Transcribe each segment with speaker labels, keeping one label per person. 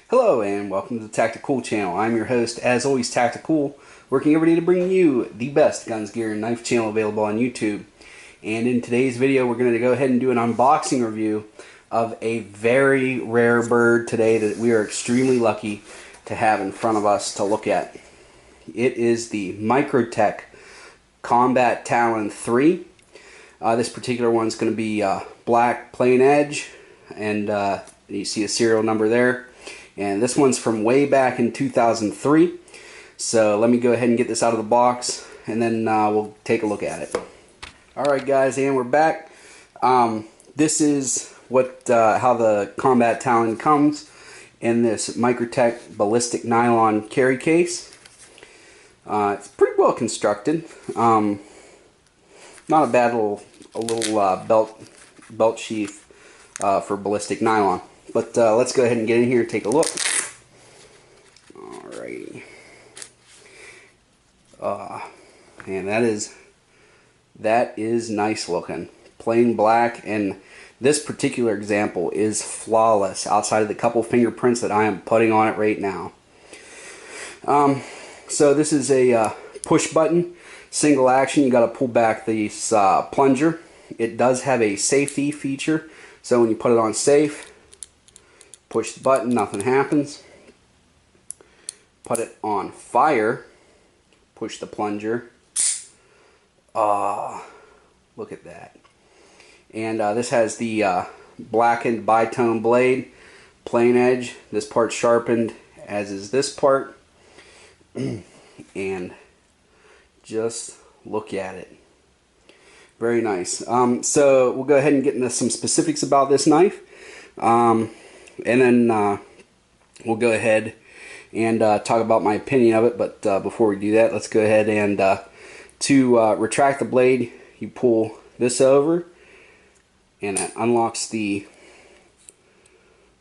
Speaker 1: Hello and welcome to the Tacticool channel. I'm your host, as always, Tacticool, working every day to bring you the best guns, gear, and knife channel available on YouTube. And in today's video, we're going to go ahead and do an unboxing review of a very rare bird today that we are extremely lucky to have in front of us to look at. It is the Microtech Combat Talon 3. This particular one's going to be black plain edge, and you see a serial number there. And this one's from way back in 2003. So let me go ahead and get this out of the box, and then we'll take a look at it. Alright guys, and we're back. This is how the Combat Talon comes in this Microtech ballistic nylon carry case. It's pretty well constructed. Not a bad little belt sheath for ballistic nylon. But let's go ahead and get in here and take a look. Alrighty. Man, that is nice looking. Plain black, and this particular example is flawless outside of the couple fingerprints that I am putting on it right now. So this is a push button, single action. You got to pull back this plunger. It does have a safety feature, so when you put it on safe, push the button, nothing happens. Put it on fire, push the plunger. Look at that. And this has the blackened bitone blade, plain edge. This part's sharpened, as is this part. And just look at it. Very nice. So we'll go ahead and get into some specifics about this knife. And then we'll go ahead and talk about my opinion of it. But before we do that, let's go ahead and to retract the blade, you pull this over, and that unlocks the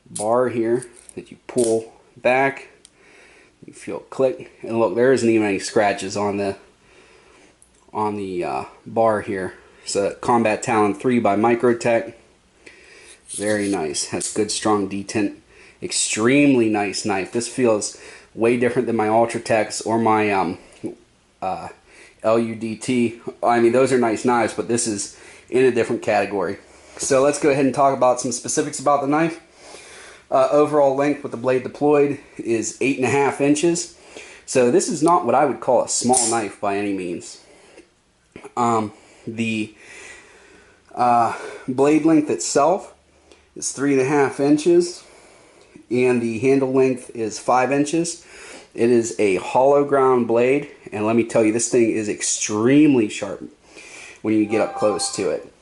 Speaker 1: bar here that you pull back. You feel it click, and look, there isn't even any scratches on the bar here. So Combat Talon 3 by Microtech. Very nice. Has good strong detent. Extremely nice knife. This feels way different than my Ultratechs or my LUDT. I mean, those are nice knives, but this is in a different category. So let's go ahead and talk about some specifics about the knife. Overall length with the blade deployed is 8.5 inches. So this is not what I would call a small knife by any means. The blade length itself is 3.5 inches, and the handle length is 5 inches. It is a hollow ground blade, and let me tell you, this thing is extremely sharp when you get up close to it.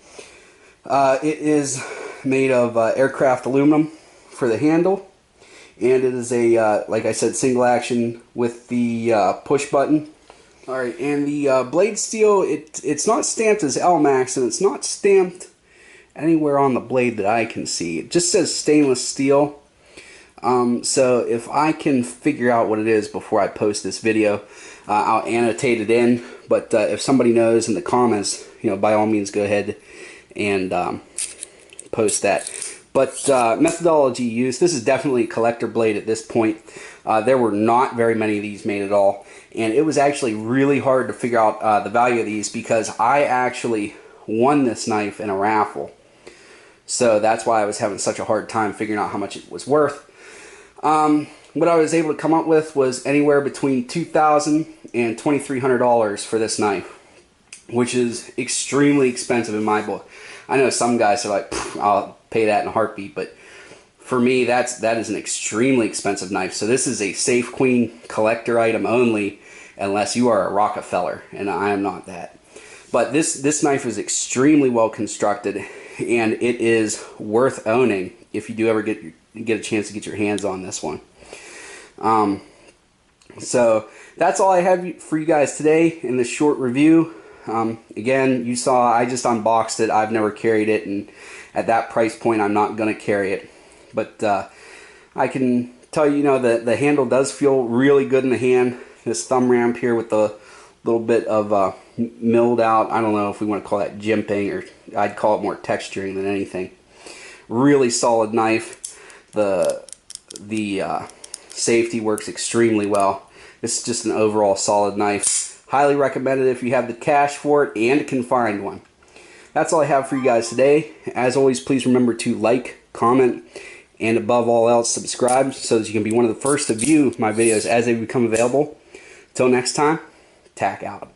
Speaker 1: It is made of aircraft aluminum for the handle, and it is a, like I said, single action with the push button. Alright, and the blade steel, it's not stamped as LMAX, and it's not stamped anywhere on the blade that I can see. It just says stainless steel. So if I can figure out what it is before I post this video, I'll annotate it in. But if somebody knows in the comments, by all means go ahead and post that. But methodology used, this is definitely a collector blade at this point. There were not very many of these made at all, and it was actually really hard to figure out the value of these, because I actually won this knife in a raffle. So that's why I was having such a hard time figuring out how much it was worth. What I was able to come up with was anywhere between $2,000 and $2,300 for this knife, which is extremely expensive in my book. I know some guys are like, I'll pay that in a heartbeat, but for me, that is an extremely expensive knife. So this is a Safe Queen collector item only, unless you are a Rockefeller, and I am not that. But this knife is extremely well constructed, and it is worth owning if you do ever get a chance to get your hands on this one. So that's all I have for you guys today in this short review. Again, you saw I just unboxed it. I've never carried it, and at that price point I'm not going to carry it. But I can tell you, that the handle does feel really good in the hand. This thumb ramp here with the little bit of milled out, I don't know if we want to call that jimping, or I'd call it more texturing than anything. Really solid knife. The The safety works extremely well. This is just an overall solid knife. Highly recommended if you have the cash for it and can find one. That's all I have for you guys today. As always, please remember to like, comment, and above all else, subscribe so that you can be one of the first to view my videos as they become available. Until next time, tack out.